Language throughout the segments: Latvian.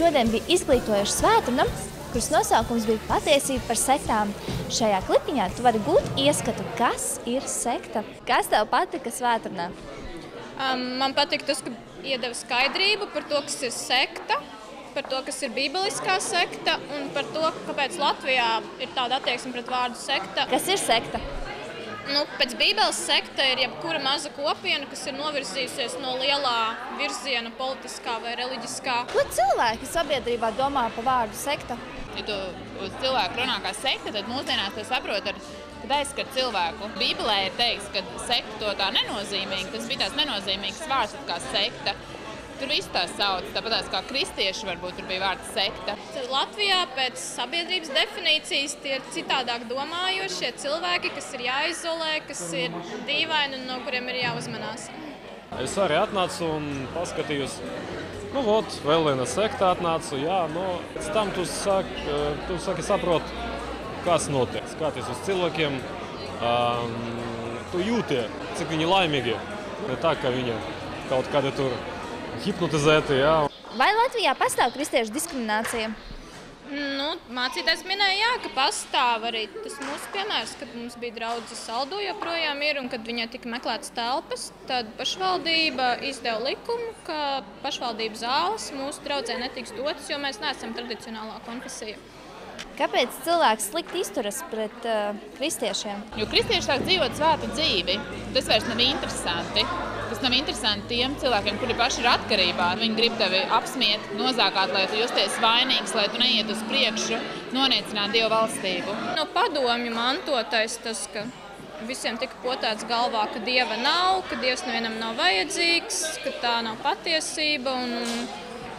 šodien bija izglītojoša svētdiena, kuras nosaukums bija Patiesība par sektām. Šajā klipiņā tu vari gūt ieskatu, kas ir sekta. Kas tev patika svētdienā? Man patika tas, ka iedeva skaidrību par to, kas ir sekta, par to, kas ir bībeliskā sekta un par to, kāpēc Latvijā ir tāda attieksme pret vārdu sekta. Kas ir sekta? Pēc Bībeles sekta ir jebkura maza kopiena, kas ir novirzījusies no lielā virziena politiskā vai reliģiskā. Ko cilvēki sabiedrībā domā par vārdu sekta? Ja tu uz cilvēku runā kā sekta, tad mūsdienās tu saprot, kad aizskat cilvēku. Bībelē ir teikts, ka sekta to tā nenozīmīgi, tas bija tās nenozīmīgs vārds kā sekta. Tur viss tā sauc, tāpatās kā kristieši varbūt tur bija vārds sekta. Latvijā pēc sabiedrības definīcijas tie ir citādāk domājošie cilvēki, kas ir jāizolē, kas ir dīvaini un no kuriem ir jāuzmanās. Es arī atnācu un paskatījos, vēl viena sekta atnācu, pēc tam tu saki saprot, kas notiek, skaties uz cilvēkiem, tu jūti, cik viņi laimīgi, ne tā, ka viņi kaut kādi tur hipnotizēti, jā. Vai Latvijā pastāv kristiešu diskriminācija? Mācītājs minēja, ka pastāv arī tas mūsu piemērs, kad mums bija draudze Saldo joprojām ir un kad viņai tika meklētas telpas, tad pašvaldība izdeva likumu, ka pašvaldības zāles mūsu draudzē netiks dotas, jo mēs neesam tradicionālā konfesija. Kāpēc cilvēks slikti izturas pret kristiešiem? Jo kristieši sāk dzīvot svētu dzīvi, tas vairs nav interesanti. Tas nav interesanti tiem cilvēkiem, kuri paši ir atkarībā. Viņi grib tevi apsmiet, nozākāt, lai tu justies vainīgs, lai tu neiet uz priekšu, noniecināt Dievu valstību. No padomju mantotais tas, ka visiem tika potēts galvā, ka Dieva nav, ka Dievs nevienam nav vajadzīgs, ka tā nav patiesība un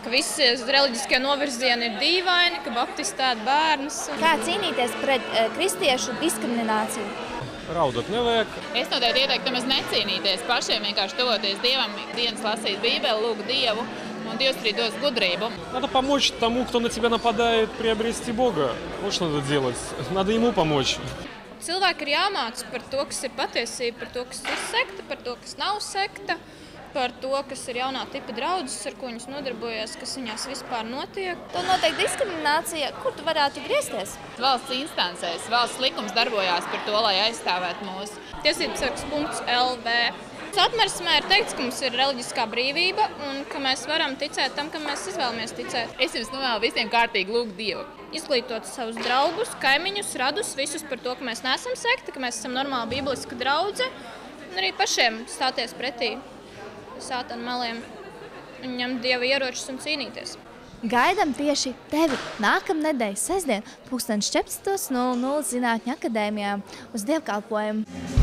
ka visi reliģiskie novirzieni ir dīvaini, ka baptisti ēd bērnus. Kā cīnīties pret kristiešu diskrimināciju? Raudot nevajag. Es noteikti ieteiktu nemaz necīnīties, pašiem vienkārši tuvoties Dievam, dienas lasīt Bībeli, lūgt Dievu, un Dievs arī dos gudrību. Надо помочь тому, кто на тебя нападает, приобрести Бога. Вот что надо делать. Надо ему помочь. Cilvēki ir jāmāca par to, kas ir patiesība, par to, kas ir sekta, par to, kas nav sekta, par to, kas ir jaunā tipa draudzes, ar ko viņas nodarbojas, kas viņās vispār notiek. To notiek diskriminācija. Kur tu varētu griezties? Valsts instancēs, valsts likums darbojās par to, lai aizstāvētu mūs. Tiesībsargs.lv. Satversmē ir teikts, ka mums ir reliģiskā brīvība un ka mēs varam ticēt tam, kam mēs izvēlamies ticēt. Es jums novēlu visiem kārtīgi lūgt Dievu. Izglītot savus draugus, kaimiņus, radus, visus par to, ka mēs neesam sekta, ka mēs esam normāla bībeliska draudze un arī pašiem stāties pretī sātana meliem un ņemt Dieva ieročus un cīnīties. Gaidām tieši tevi nākamnedēļ sestdien 14:00 Zinātņu akadēmijā uz dievkalpojumu.